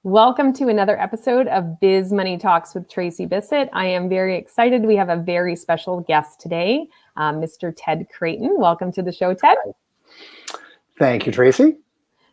Welcome to another episode of Biz Money Talks with Tracey Bissett. I am very excited. We have a very special guest today, Mr. Ted Creighton. Welcome to the show, Ted. Thank you, Tracey.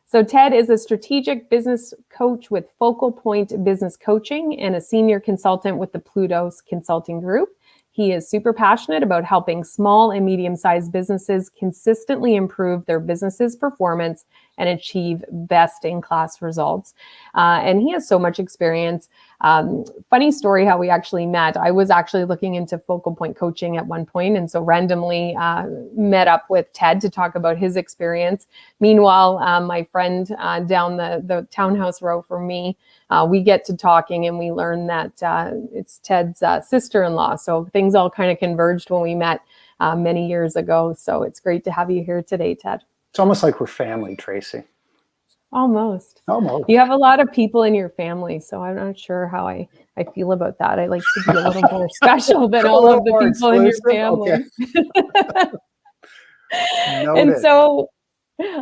So Ted is a strategic business coach with FocalPoint Business Coaching and a senior consultant with the Plutus Consulting Group. He is super passionate about helping small and medium-sized businesses consistently improve their business's performance and achieve best-in-class results. And he has so much experience. Funny story how we actually met. I was actually looking into FocalPoint coaching at one point, and so randomly met up with Ted to talk about his experience. Meanwhile, my friend down the townhouse row from me, we get to talking and we learn that it's Ted's sister-in-law. So things all kind of converged when we met many years ago. So it's great to have you here today, Ted. It's almost like we're family, Tracey. Almost. Almost. You have a lot of people in your family, so I'm not sure how I feel about that. I like to be a little more special than all of the people in your family. Okay. And so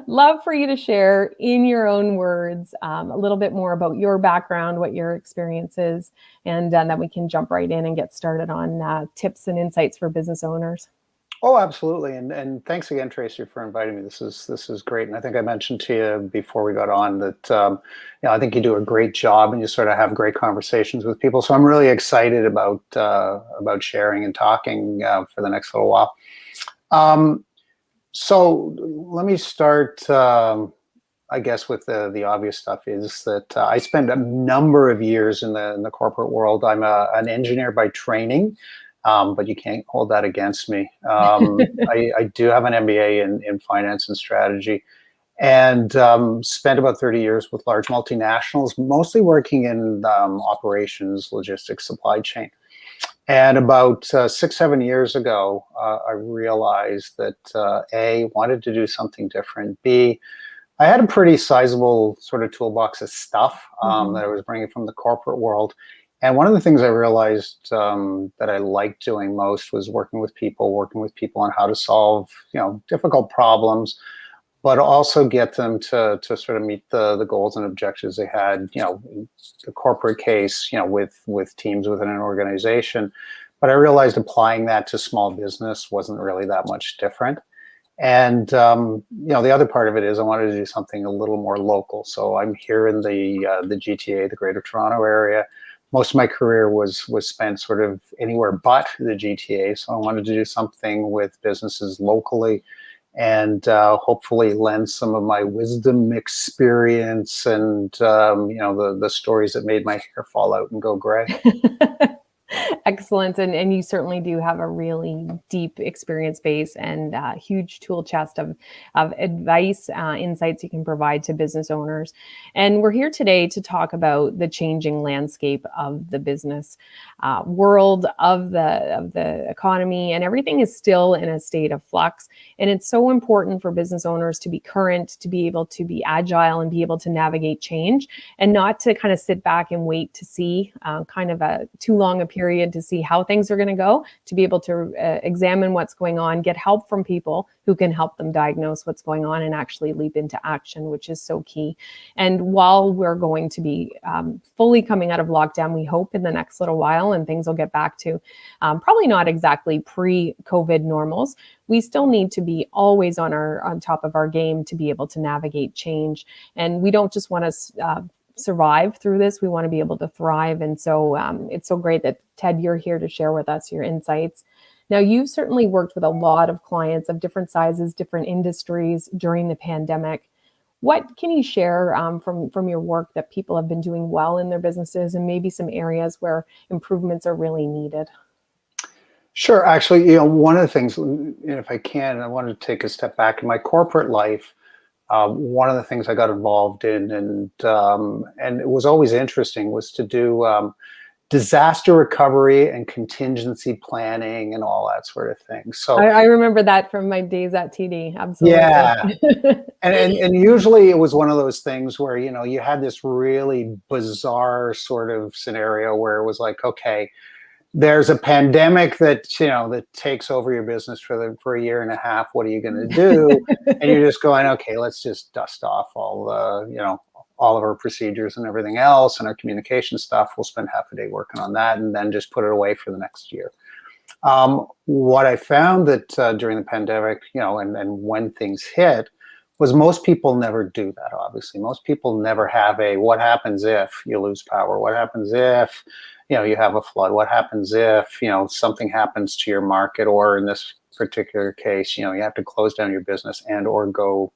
love for you to share in your own words a little bit more about your background, what your experience is, and then we can jump right in and get started on tips and insights for business owners. Oh, absolutely. And thanks again, Tracey, for inviting me. This is great. And I think I mentioned to you before we got on that I think you do a great job and you sort of have great conversations with people. So I'm really excited about sharing and talking for the next little while. So let me start, I guess, with the obvious stuff is that I spent a number of years in the corporate world. I'm an engineer by training. But you can't hold that against me. I do have an MBA in finance and strategy, and spent about 30 years with large multinationals, mostly working in operations, logistics, supply chain. And about 6-7 years ago, I realized that A, wanted to do something different. B, I had a pretty sizable sort of toolbox of stuff that I was bringing from the corporate world. And one of the things I realized that I liked doing most was working with people on how to solve, difficult problems, but also get them to sort of meet the goals and objectives they had, the corporate case, with teams within an organization. But I realized applying that to small business wasn't really that much different. And, the other part of it is I wanted to do something a little more local. So I'm here in the GTA, the Greater Toronto area. Most of my career was spent sort of anywhere but the GTA. So I wanted to do something with businesses locally and hopefully lend some of my wisdom, experience, and, the stories that made my hair fall out and go gray. Excellent. And you certainly do have a really deep experience base and a huge tool chest of advice, insights you can provide to business owners. And we're here today to talk about the changing landscape of the business world, of the economy, and everything is still in a state of flux. And it's so important for business owners to be current, to be able to be agile and be able to navigate change and not to kind of sit back and wait to see kind of a too long a period to see how things are going to go, to be able to examine what's going on, get help from people who can help them diagnose what's going on and actually leap into action, which is so key. And while we're going to be fully coming out of lockdown, we hope in the next little while, and things will get back to probably not exactly pre-COVID normals, we still need to be always on top of our game to be able to navigate change. And we don't just want to survive through this. We want to be able to thrive. And so it's so great that, Ted, you're here to share with us your insights. Now, you've certainly worked with a lot of clients of different sizes, different industries during the pandemic. What can you share from your work that people have been doing well in their businesses and maybe some areas where improvements are really needed? Sure. Actually, one of the things, if I can, I wanted to take a step back in my corporate life. One of the things I got involved in, and it was always interesting, was to do disaster recovery and contingency planning and all that sort of thing. So I remember that from my days at TD. Absolutely. Yeah. and usually it was one of those things where, you had this really bizarre sort of scenario where it was like, okay, there's a pandemic that takes over your business for a year and a half. What are you going to do? And you're just going, okay, let's just dust off all all of our procedures and everything else and our communication stuff. We'll spend half a day working on that and then just put it away for the next year. What I found that during the pandemic, and when things hit, was most people never do that, obviously. Most people never have a, what happens if you lose power? What happens if, you have a flood? What happens if, something happens to your market? Or in this particular case, you have to close down your business and or go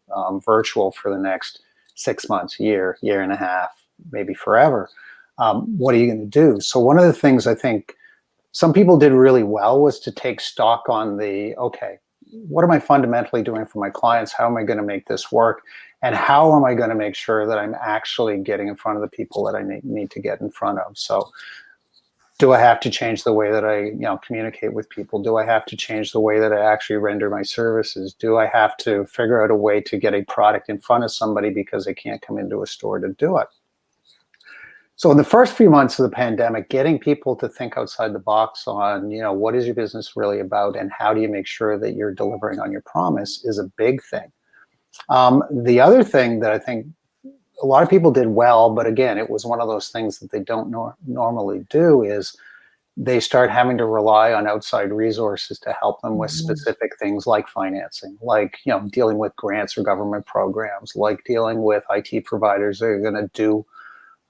virtual for the next 6 months, year and a half, maybe forever. What are you going to do? So one of the things I think some people did really well was to take stock on okay, what am I fundamentally doing for my clients? How am I going to make this work? And how am I going to make sure that I'm actually getting in front of the people that I need to get in front of? So do I have to change the way that I communicate with people? Do I have to change the way that I actually render my services? Do I have to figure out a way to get a product in front of somebody because they can't come into a store to do it? So in the first few months of the pandemic, getting people to think outside the box on, what is your business really about and how do you make sure that you're delivering on your promise is a big thing. The other thing that I think a lot of people did well, but again, it was one of those things that they don't normally do, is they start having to rely on outside resources to help them with specific things like financing, like, dealing with grants or government programs, like dealing with IT providers that are going to do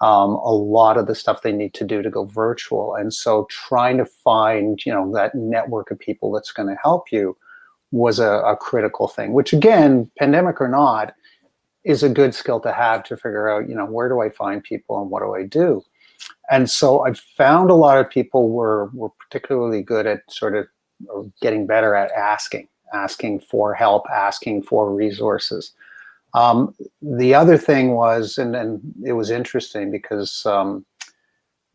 a lot of the stuff they need to do to go virtual. And so trying to find, that network of people that's going to help you was a critical thing, which again, pandemic or not, is a good skill to have to figure out, where do I find people and what do I do? And so I found a lot of people were particularly good at sort of getting better at asking for help, asking for resources. The other thing was, and it was interesting because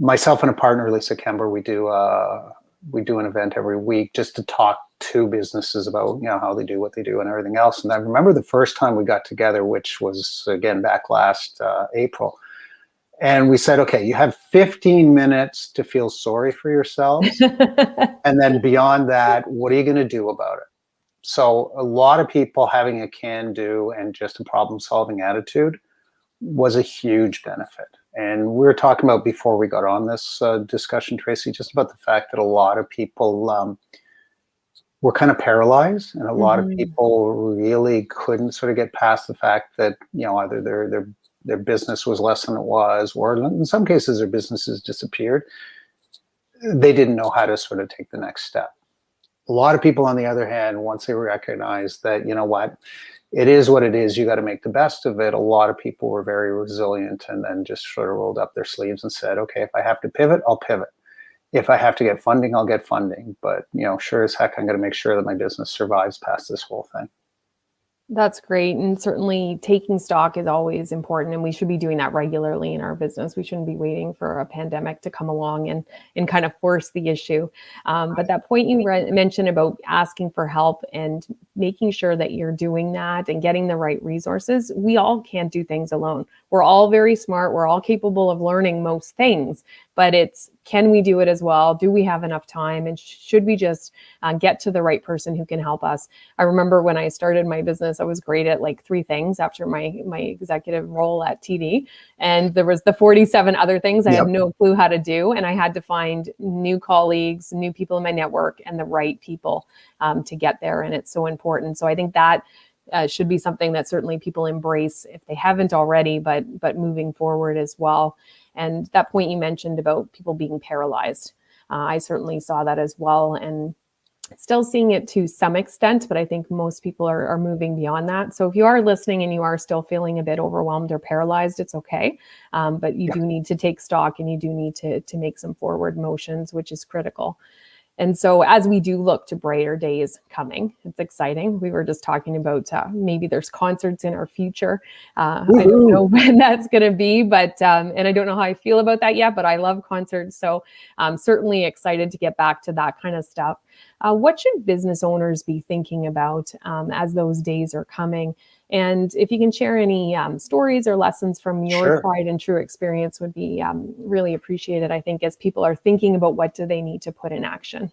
myself and a partner, Lisa Kember, we do an event every week just to talk to businesses about how they do what they do and everything else. And I remember the first time we got together, which was again back last April, and we said, okay, you have 15 minutes to feel sorry for yourselves, and then beyond that, what are you going to do about it? So a lot of people having a can-do and just a problem-solving attitude was a huge benefit. And we were talking about before we got on this discussion, Tracey, just about the fact that a lot of people were kind of paralyzed, and a lot of people really couldn't sort of get past the fact that either their business was less than it was, or in some cases their businesses disappeared. They didn't know how to sort of take the next step. A lot of people, on the other hand, once they recognized that, it is what it is, you got to make the best of it. A lot of people were very resilient and then just sort of rolled up their sleeves and said, okay, if I have to pivot, I'll pivot. If I have to get funding, I'll get funding. But, sure as heck, I'm going to make sure that my business survives past this whole thing. That's great. And certainly taking stock is always important. And we should be doing that regularly in our business. We shouldn't be waiting for a pandemic to come along and kind of force the issue. But that point you mentioned about asking for help and making sure that you're doing that and getting the right resources, we all can't do things alone. We're all very smart. We're all capable of learning most things, but it's, can we do it as well? Do we have enough time? And should we just get to the right person who can help us? I remember when I started my business, I was great at like 3 things after my executive role at TD. And there was the 47 other things I had no clue how to do. And I had to find new colleagues, new people in my network, and the right people to get there. And it's so important. So I think that should be something that certainly people embrace if they haven't already, but moving forward as well. And that point you mentioned about people being paralyzed, I certainly saw that as well, and still seeing it to some extent, but I think most people are moving beyond that. So if you are listening and you are still feeling a bit overwhelmed or paralyzed, it's okay. But you do need to take stock, and you do need to make some forward motions, which is critical. And so as we do look to brighter days coming, it's exciting. We were just talking about maybe there's concerts in our future. I don't know when that's going to be, but and I don't know how I feel about that yet, but I love concerts. So I'm certainly excited to get back to that kind of stuff. What should business owners be thinking about as those days are coming? And if you can share any stories or lessons from your tried and true experience would be really appreciated, I think, as people are thinking about what do they need to put in action.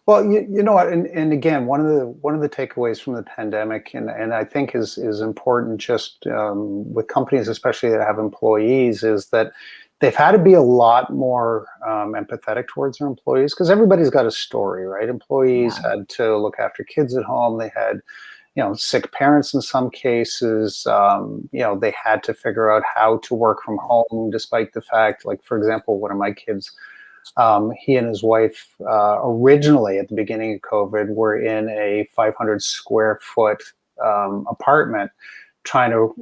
Well, you know what, and again, one of the takeaways from the pandemic, and I think is important, just with companies, especially that have employees, is that they've had to be a lot more empathetic towards their employees, because everybody's got a story, right? Employees Yeah. had to look after kids at home. They had, sick parents in some cases. They had to figure out how to work from home, despite the fact, like, for example, one of my kids, he and his wife, originally at the beginning of COVID, were in a 500 square foot apartment, trying to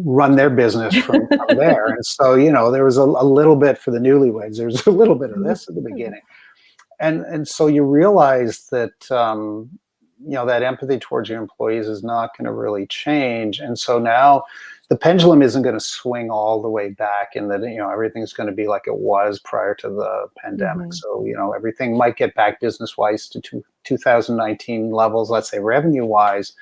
run their business from there. And so there was a little bit for the newlyweds. There was a little bit of this at the beginning, and so you realize that that empathy towards your employees is not going to really change. And so now the pendulum isn't going to swing all the way back, and that everything's going to be like it was prior to the pandemic. Mhm. So everything might get back business wise to 2019 levels, let's say revenue wise,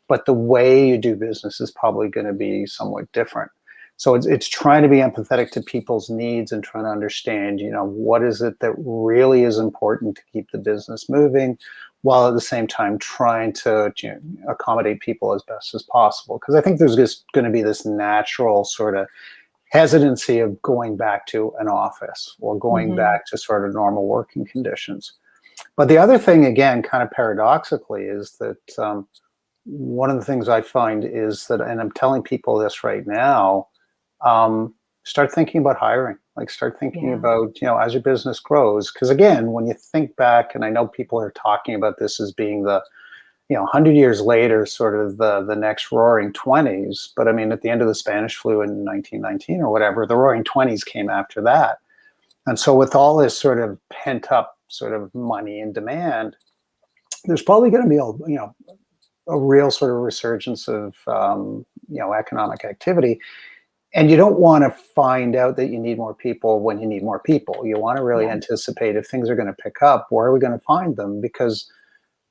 but the way you do business is probably going to be somewhat different. So it's trying to be empathetic to people's needs and trying to understand, what is it that really is important to keep the business moving, while at the same time trying to accommodate people as best as possible. Because I think there's just going to be this natural sort of hesitancy of going back to an office or going Mhm. back to sort of normal working conditions. But the other thing, again, kind of paradoxically, is that one of the things I find is that, and I'm telling people this right now, start thinking about hiring. Like, start thinking Yeah. about, as your business grows. Because again, when you think back, and I know people are talking about this as being the, 100 years later, sort of the next roaring 20s. But I mean, at the end of the Spanish flu in 1919 or whatever, the roaring 20s came after that. And so with all this sort of pent up sort of money and demand, there's probably going to be a real sort of resurgence of economic activity. And you don't want to find out that you need more people when you need more people. You want to really Yeah. anticipate, if things are going to pick up, where are we going to find them? Because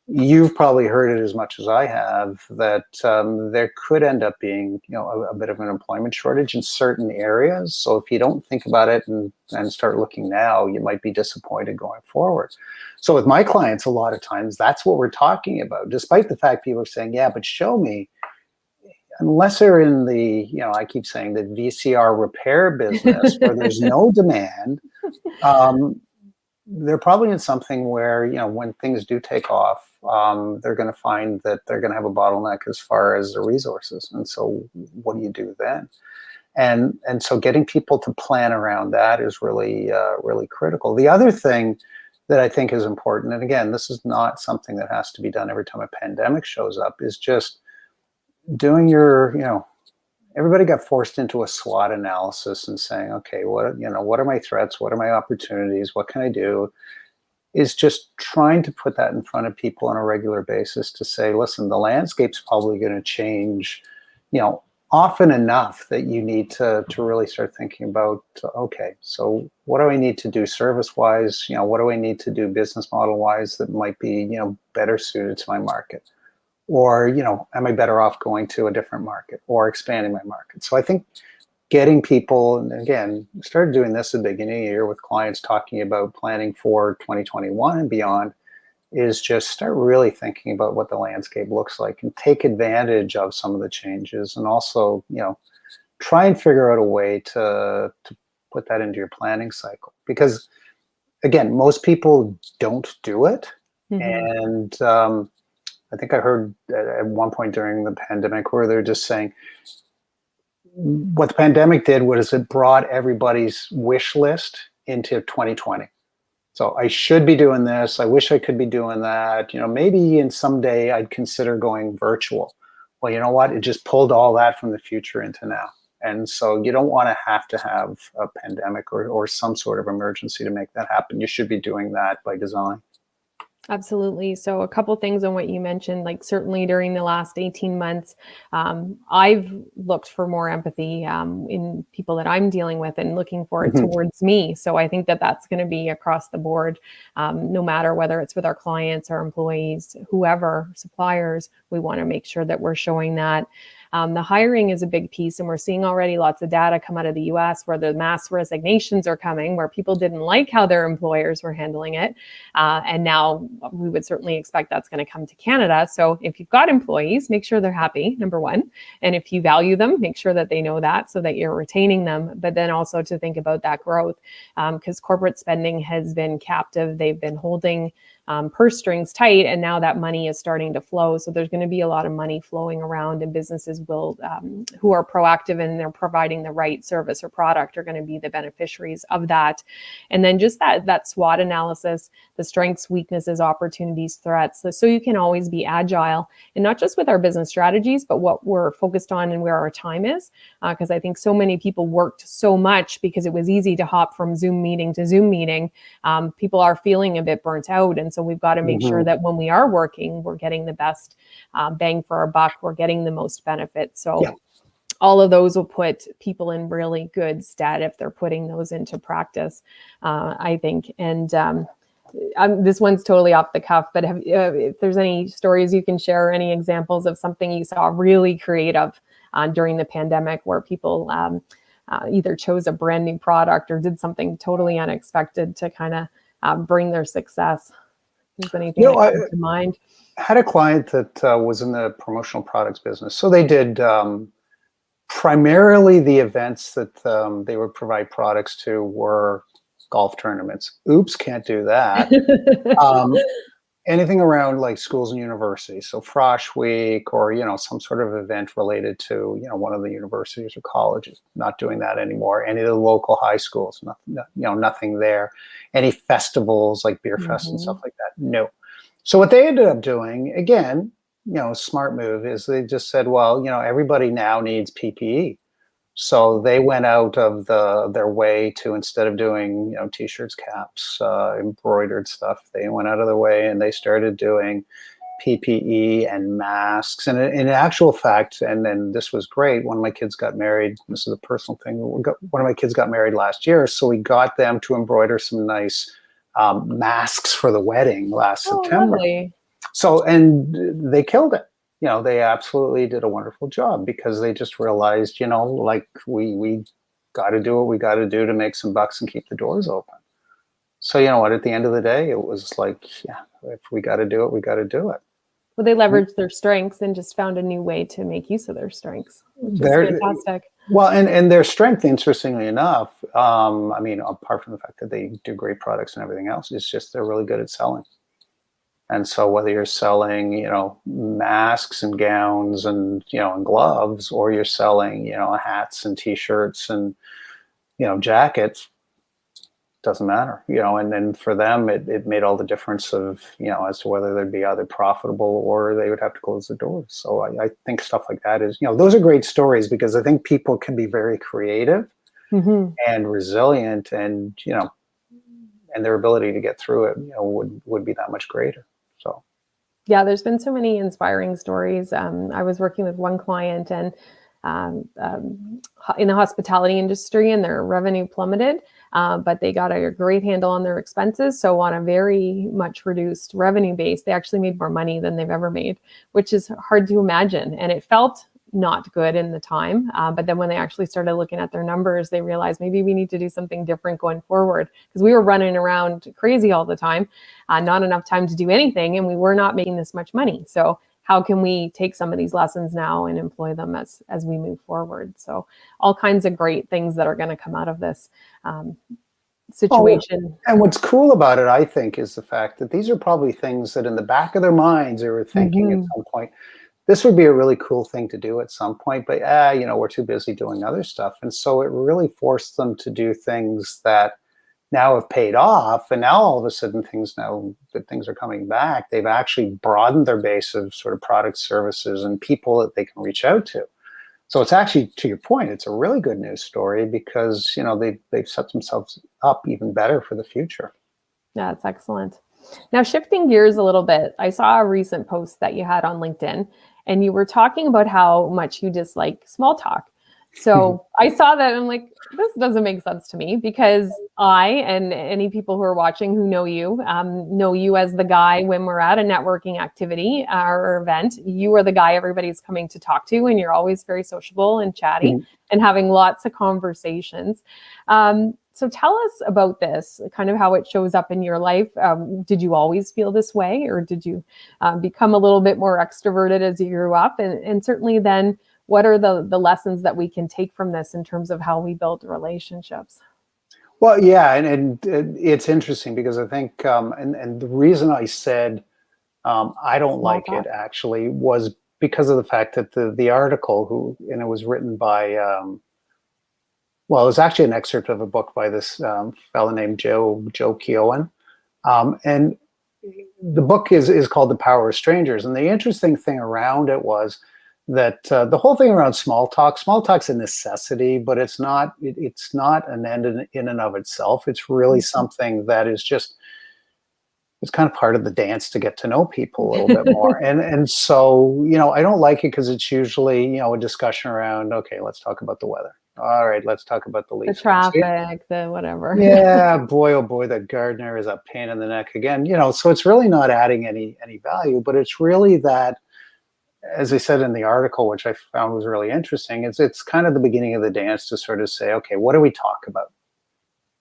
you've probably heard it as much as I have, that there could end up being a bit of an employment shortage in certain areas. So if you don't think about it and start looking now, you might be disappointed going forward. So with my clients, a lot of times that's what we're talking about, despite the fact people are saying, yeah, but show me. Unless they're in the, I keep saying, the VCR repair business where there's no demand, um, they're probably in something where, when things do take off, they're going to find that they're going to have a bottleneck as far as the resources. And so what do you do then? And so getting people to plan around that is really, really critical. The other thing that I think is important, and again, this is not something that has to be done every time a pandemic shows up, is just doing your, everybody got forced into a SWOT analysis and saying, okay, what are my threats? What are my opportunities? What can I do? Is just trying to put that in front of people on a regular basis to say, listen, the landscape's probably going to change, often enough that you need to really start thinking about, okay, so what do I need to do service wise? What do I need to do business model wise that might be, better suited to my market? Or, am I better off going to a different market or expanding my market? So I think getting people, and again, started doing this at the beginning of the year with clients talking about planning for 2021 and beyond, is just start really thinking about what the landscape looks like and take advantage of some of the changes, and also, try and figure out a way to put that into your planning cycle. Because again, most people don't do it. Mhm. And I think I heard at one point during the pandemic where they're just saying what the pandemic did was it brought everybody's wish list into 2020. So I should be doing this. I wish I could be doing that. Maybe in someday I'd consider going virtual. Well, you know what? It just pulled all that from the future into now. And so you don't want to have a pandemic or some sort of emergency to make that happen. You should be doing that by design. Absolutely. So a couple things on what you mentioned, like certainly during the last 18 months, I've looked for more empathy in people that I'm dealing with and looking for it Mhm. towards me. So I think that that's going to be across the board, no matter whether it's with our clients, our employees, whoever, suppliers, we want to make sure that we're showing that. The hiring is a big piece, and we're seeing already lots of data come out of the US where the mass resignations are coming, where people didn't like how their employers were handling it. And now we would certainly expect that's going to come to Canada. So if you've got employees, make sure they're happy, number one. And if you value them, make sure that they know that so that you're retaining them. But then also to think about that growth, because corporate spending has been captive. They've been holding purse strings tight, and now that money is starting to flow. So there's going to be a lot of money flowing around, and businesses will, who are proactive and they're providing the right service or product, are going to be the beneficiaries of that. And then just that SWOT analysis, the strengths, weaknesses, opportunities, threats, so you can always be agile, and not just with our business strategies, but what we're focused on and where our time is. Because I think so many people worked so much because it was easy to hop from Zoom meeting to Zoom meeting. People are feeling a bit burnt out, and so we've got to make sure that when we are working, we're getting the best bang for our buck, we're getting the most benefit. So all of those will put people in really good stead if they're putting those into practice, I think. And this one's totally off the cuff, but if there's any stories you can share, any examples of something you saw really creative during the pandemic where people either chose a brand new product or did something totally unexpected to kind of bring their success. Is there anything that comes to mind? I had a client that was in the promotional products business. So they did primarily the events that they would provide products to were golf tournaments. Oops, can't do that. Anything around like schools and universities. So Frosh Week or, some sort of event related to, one of the universities or colleges. Not doing that anymore. Any of the local high schools, nothing there. Any festivals like Beer Fest and stuff like that. No. So what they ended up doing, again, smart move, is they just said, well, everybody now needs PPE. So they went out of their way to, instead of doing, T-shirts, caps, embroidered stuff, they went out of their way and they started doing PPE and masks. And in actual fact, and then this was great, one of my kids got married. This is a personal thing. One of my kids got married last year. So we got them to embroider some nice masks for the wedding last September. Lovely. So, and they killed it. They absolutely did a wonderful job because they just realized, like we got to do what we got to do to make some bucks and keep the doors open. So, what, at the end of the day, it was like, if we got to do it, we got to do it. Well, they leveraged their strengths and just found a new way to make use of their strengths, which is fantastic. Well, and their strength, interestingly enough, apart from the fact that they do great products and everything else, it's just they're really good at selling. And so whether you're selling, masks and gowns and, and gloves, or you're selling, hats and T-shirts and, jackets, doesn't matter, and then for them, it made all the difference of, as to whether they'd be either profitable or they would have to close the doors. So I think stuff like that is, those are great stories because I think people can be very creative and resilient, and, and their ability to get through it, would be that much greater. So, yeah, there's been so many inspiring stories. I was working with one client and in the hospitality industry, and their revenue plummeted, but they got a great handle on their expenses. So on a very much reduced revenue base, they actually made more money than they've ever made, which is hard to imagine. And it felt not good in the time. But then when they actually started looking at their numbers, they realized maybe we need to do something different going forward, because we were running around crazy all the time, not enough time to do anything, and we were not making this much money. So how can we take some of these lessons now and employ them as we move forward? So all kinds of great things that are going to come out of this situation. And what's cool about it, I think, is the fact that these are probably things that in the back of their minds they were thinking at some point, this would be a really cool thing to do at some point, but we're too busy doing other stuff. And so it really forced them to do things that now have paid off. And now all of a sudden things are coming back. They've actually broadened their base of sort of products, services, and people that they can reach out to. So it's actually, to your point, it's a really good news story because, they've set themselves up even better for the future. Yeah, it's excellent. Now, shifting gears a little bit, I saw a recent post that you had on LinkedIn, and you were talking about how much you dislike small talk. So I saw that and I'm like, this doesn't make sense to me, because I, and any people who are watching who know you as the guy when we're at a networking activity or event. You are the guy everybody's coming to talk to, and you're always very sociable and chatty and having lots of conversations. So tell us about this, kind of how it shows up in your life. Did you always feel this way, or did you become a little bit more extroverted as you grew up? And certainly then, what are the lessons that we can take from this in terms of how we build relationships? Well, yeah, and it's interesting because I think, and the reason I said I don't Small like talk. it actually was because of the fact that the article, and it was written by, well, it was actually an excerpt of a book by this fellow named Joe Keown, and the book is called The Power of Strangers. And the interesting thing around it was that the whole thing around small talk's a necessity, but it's not an end in and of itself. It's really something that is just, it's kind of part of the dance to get to know people a little bit more. And so, I don't like it because it's usually, a discussion around, okay, let's talk about the weather. All right, let's talk about the The leaf. traffic, the whatever. Yeah, boy, oh boy, the gardener is a pain in the neck again. So it's really not adding any value, but it's really that, as I said in the article, which I found was really interesting, it's kind of the beginning of the dance to sort of say, okay, what do we talk about?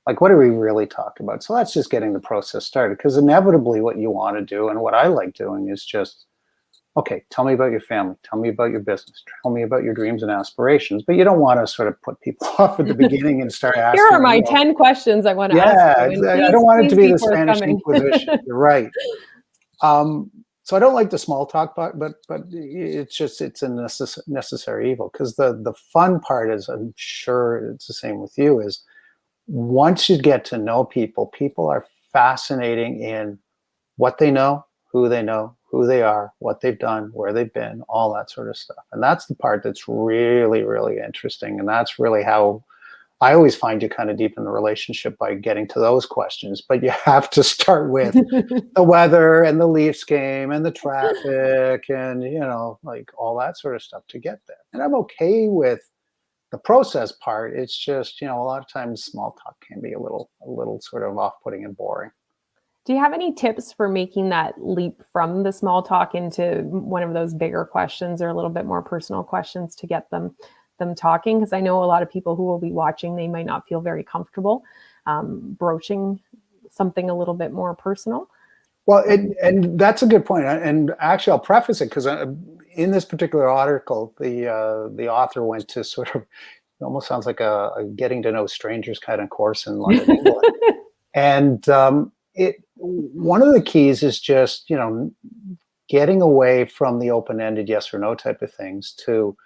Like, what do we really talk about? So that's just getting the process started, because inevitably what you want to do, and what I like doing, is just, okay, tell me about your family, tell me about your business, tell me about your dreams and aspirations. But you don't want to sort of put people off at the beginning and start asking. Here are my 10 questions I want to ask Yeah, you. And I don't want it to be be the Spanish forthcoming. Inquisition. You're right. So I don't like the small talk part, but it's a necessary evil, because the fun part is, I'm sure it's the same with you, is once you get to know people, people are fascinating in what they know, who they are, what they've done, where they've been, all that sort of stuff. And that's the part that's really, really interesting. And that's really how I always find you kind of deep in the relationship, by getting to those questions. But you have to start with the weather and the Leafs game and the traffic and, like all that sort of stuff to get there. And I'm okay with the process part. It's just, a lot of times small talk can be a little sort of off-putting and boring. Do you have any tips for making that leap from the small talk into one of those bigger questions, or a little bit more personal questions, to get them talking? Because I know a lot of people who will be watching, they might not feel very comfortable broaching something a little bit more personal. Well, and that's a good point. And actually, I'll preface it, because in this particular article, the author went to sort of, it almost sounds like a getting to know strangers kind of course in London, England. And one of the keys is just, getting away from the open-ended yes or no type of things to,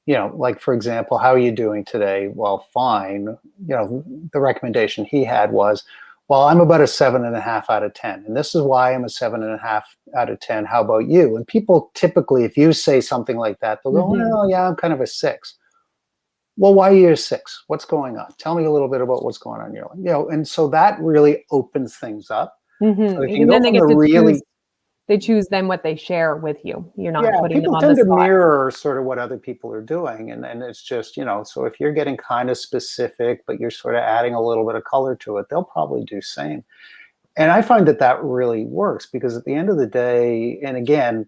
like, for example, how are you doing today? Well, fine. The recommendation he had was, well, I'm about a 7.5 out of 10. And this is why I'm a 7.5 out of 10. How about you? And people typically, if you say something like that, they'll go, well, yeah, I'm kind of a 6. Well, why are you a 6? What's going on? Tell me a little bit about what's going on in your life. And so that really opens things up. So if you And go then they from get the to really, choose. They choose then what they share with you. You're not yeah, putting them people on the tend to spot. mirror sort of what other people are doing. And it's just, so if you're getting kind of specific, but you're sort of adding a little bit of color to it, they'll probably do same. And I find that really works, because at the end of the day, and again,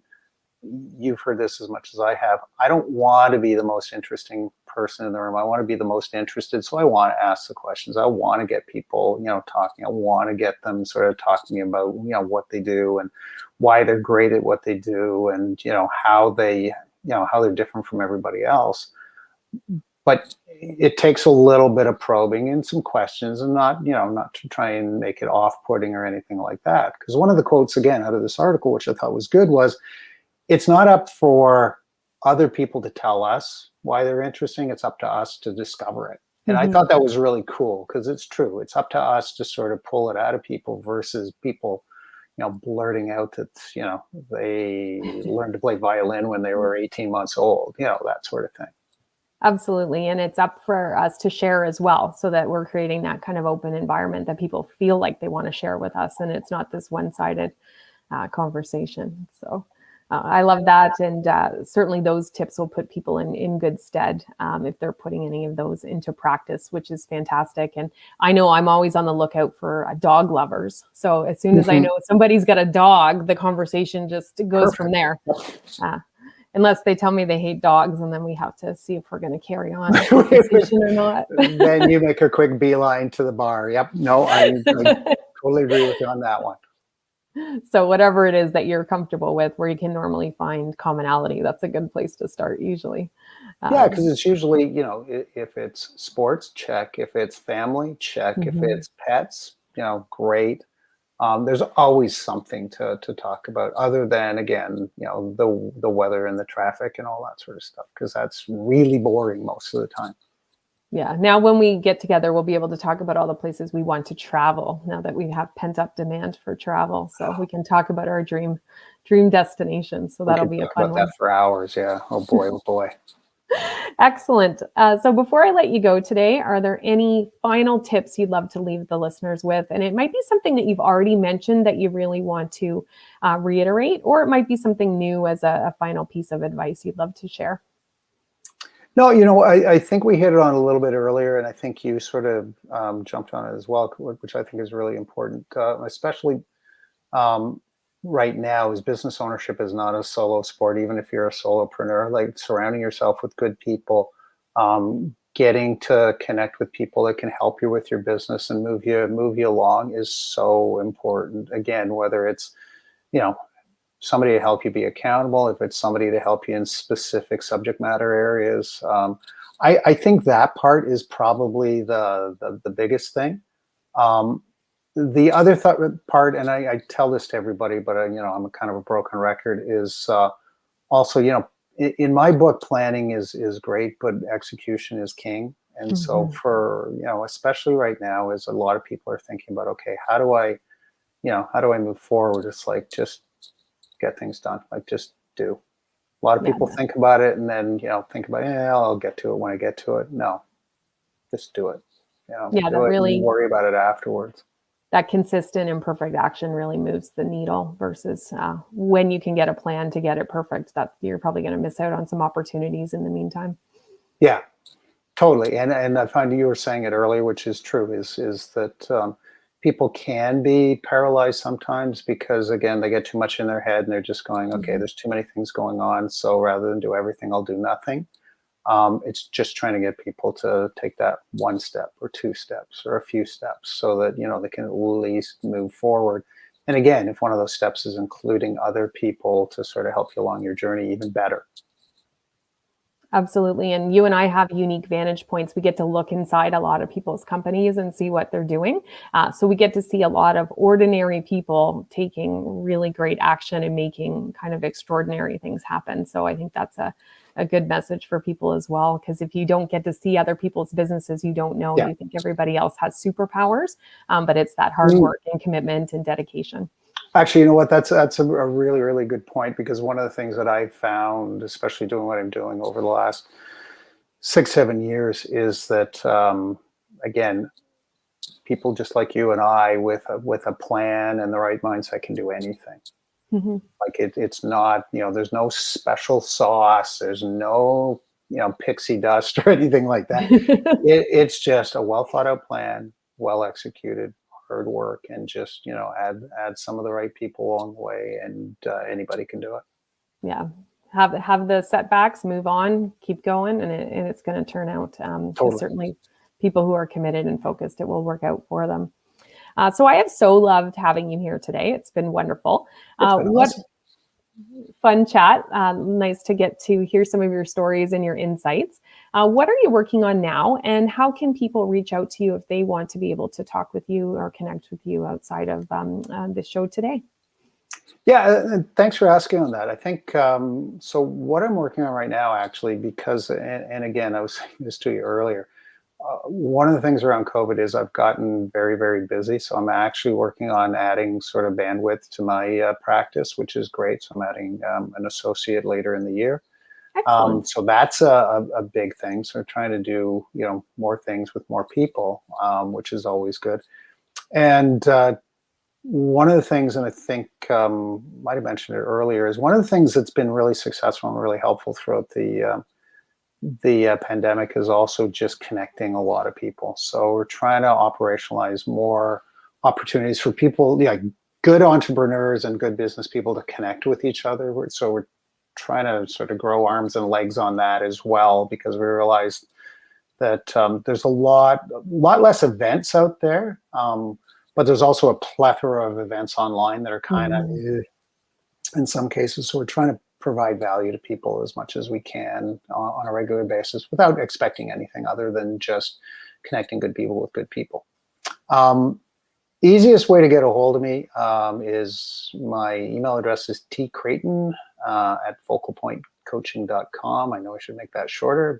you've heard this as much as I have, I don't want to be the most interesting person in the room. I want to be the most interested. So I want to ask the questions. I want to get people, talking. I want to get them sort of talking about, what they do and why they're great at what they do, and, how they're different from everybody else. But it takes a little bit of probing and some questions, and not to try and make it off-putting or anything like that. Because one of the quotes, again, out of this article, which I thought was good, was, it's not up for other people to tell us why they're interesting. It's up to us to discover it. And I thought that was really cool, because it's true. It's up to us to sort of pull it out of people, versus people, blurting out that, they learned to play violin when they were 18 months old, that sort of thing. Absolutely. And it's up for us to share as well, so that we're creating that kind of open environment that people feel like they want to share with us, and it's not this one-sided conversation. So I love that. And certainly those tips will put people in good stead if they're putting any of those into practice, which is fantastic. And I know I'm always on the lookout for dog lovers. So as soon as I know somebody's got a dog, the conversation just goes from there. Unless they tell me they hate dogs, and then we have to see if we're going to carry on a conversation or not. Then you make a quick beeline to the bar. Yep. No, I totally agree with you on that one. So whatever it is that you're comfortable with, where you can normally find commonality, that's a good place to start usually. Yeah, because it's usually, if it's sports, check. If it's family, check. If it's pets, great. There's always something to talk about other than, again, the weather and the traffic and all that sort of stuff, because that's really boring most of the time. Yeah. Now, when we get together, we'll be able to talk about all the places we want to travel now that we have pent up demand for travel. So we can talk about our dream destinations. So that'll be a fun one. That for hours. Yeah. Oh boy. Oh boy. Excellent. So before I let you go today, are there any final tips you'd love to leave the listeners with? And it might be something that you've already mentioned that you really want to reiterate, or it might be something new as a final piece of advice you'd love to share. No, I think we hit it on a little bit earlier, and I think you sort of jumped on it as well, which I think is really important, especially right now, is business ownership is not a solo sport. Even if you're a solopreneur, like surrounding yourself with good people, getting to connect with people that can help you with your business and move you along is so important. Again, whether it's, somebody to help you be accountable, if it's somebody to help you in specific subject matter areas. I think that part is probably the biggest thing. The other part, and I tell this to everybody, but I'm a kind of a broken record, is also, in my book, planning is great, but execution is king. And so for, especially right now, as a lot of people are thinking about, okay, how do I move forward? It's like, just get things done. Like, just do. A lot of people think about it and then, think about, I'll get to it when I get to it. No, just do it. Do it and worry about it afterwards. That consistent and perfect action really moves the needle versus when you can get a plan to get it perfect, that you're probably going to miss out on some opportunities in the meantime. Yeah, totally. And I find you were saying it earlier, which is true, is that people can be paralyzed sometimes because, again, they get too much in their head and they're just going, okay, there's too many things going on. So rather than do everything, I'll do nothing. It's just trying to get people to take that one step or two steps or a few steps so that, they can at least move forward. And again, if one of those steps is including other people to sort of help you along your journey, even better. Absolutely. And you and I have unique vantage points. We get to look inside a lot of people's companies and see what they're doing. So we get to see a lot of ordinary people taking really great action and making kind of extraordinary things happen. So I think that's a good message for people as well, because if you don't get to see other people's businesses, you don't know. You think everybody else has superpowers, but it's that hard work and commitment and dedication. Actually, you know what? That's a really, really good point, because one of the things that I've found, especially doing what I'm doing over the last 6-7 years, is that, again, people just like you and I with a plan and the right mindset can do anything. Like it's not, there's no special sauce. There's no, pixie dust or anything like that. It's just a well thought out plan, well executed, hard work, and just, add some of the right people along the way, and anybody can do it. Yeah. Have the setbacks, move on, keep going, and it's going to turn out. Totally. Certainly people who are committed and focused, it will work out for them. So I have so loved having you here today. It's been wonderful. What awesome. Fun chat. Nice to get to hear some of your stories and your insights. What are you working on now, and how can people reach out to you if they want to be able to talk with you or connect with you outside of the show today? Yeah, thanks for asking on that. I think, so what I'm working on right now, actually, because, and again, I was saying this to you earlier, one of the things around COVID is I've gotten very, very busy. So I'm actually working on adding sort of bandwidth to my practice, which is great. So I'm adding an associate later in the year. So that's a big thing. So we're trying to do, more things with more people, which is always good. And one of the things, and I think might have mentioned it earlier, is one of the things that's been really successful and really helpful throughout the pandemic is also just connecting a lot of people. So we're trying to operationalize more opportunities for people, like good entrepreneurs and good business people, to connect with each other. So we're trying to sort of grow arms and legs on that as well, because we realized that there's a lot less events out there, but there's also a plethora of events online that are kind of in some cases. So we're trying to provide value to people as much as we can on a regular basis without expecting anything other than just connecting good people with good people. Easiest way to get a hold of me is my email address is tcreighton at FocalPointCoaching.com. I know I should make that shorter,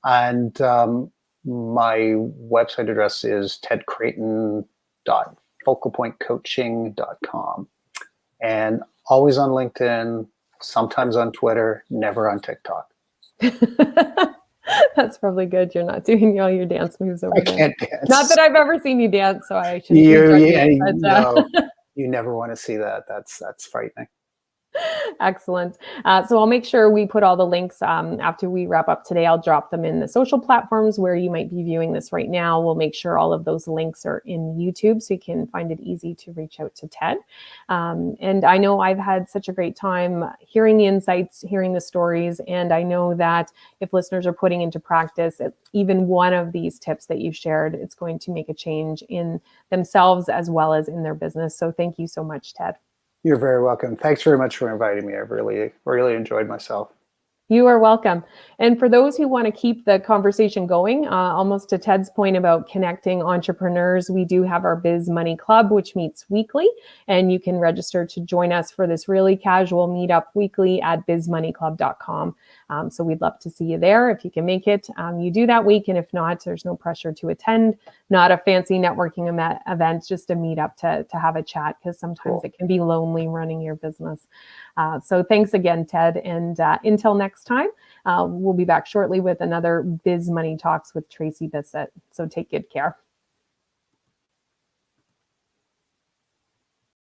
and my website address is tedcreighton.FocalPointCoaching.com. And always on LinkedIn, sometimes on Twitter, never on TikTok. That's probably good. You're not doing all your dance moves over there. I can't dance. Not that I've ever seen you dance, so I shouldn't be judging. No, you never want to see that. That's frightening. Excellent. So I'll make sure we put all the links after we wrap up today. I'll drop them in the social platforms where you might be viewing this right now. We'll make sure all of those links are in YouTube so you can find it easy to reach out to Ted. And I know I've had such a great time hearing the insights, hearing the stories. And I know that if listeners are putting into practice even one of these tips that you've shared, it's going to make a change in themselves as well as in their business. So thank you so much, Ted. You're very welcome. Thanks very much for inviting me. I've really enjoyed myself. You are welcome. And for those who want to keep the conversation going, almost to Ted's point about connecting entrepreneurs, we do have our Biz Money Club, which meets weekly, and you can register to join us for this really casual meetup weekly at bizmoneyclub.com. So we'd love to see you there. If you can make it, you do that week. And if not, there's no pressure to attend. Not a fancy networking event, just a meetup to have a chat, because sometimes it can be lonely running your business. So thanks again, Ted. And until next time, we'll be back shortly with another Biz Money Talks with Tracey Bissett. So take good care.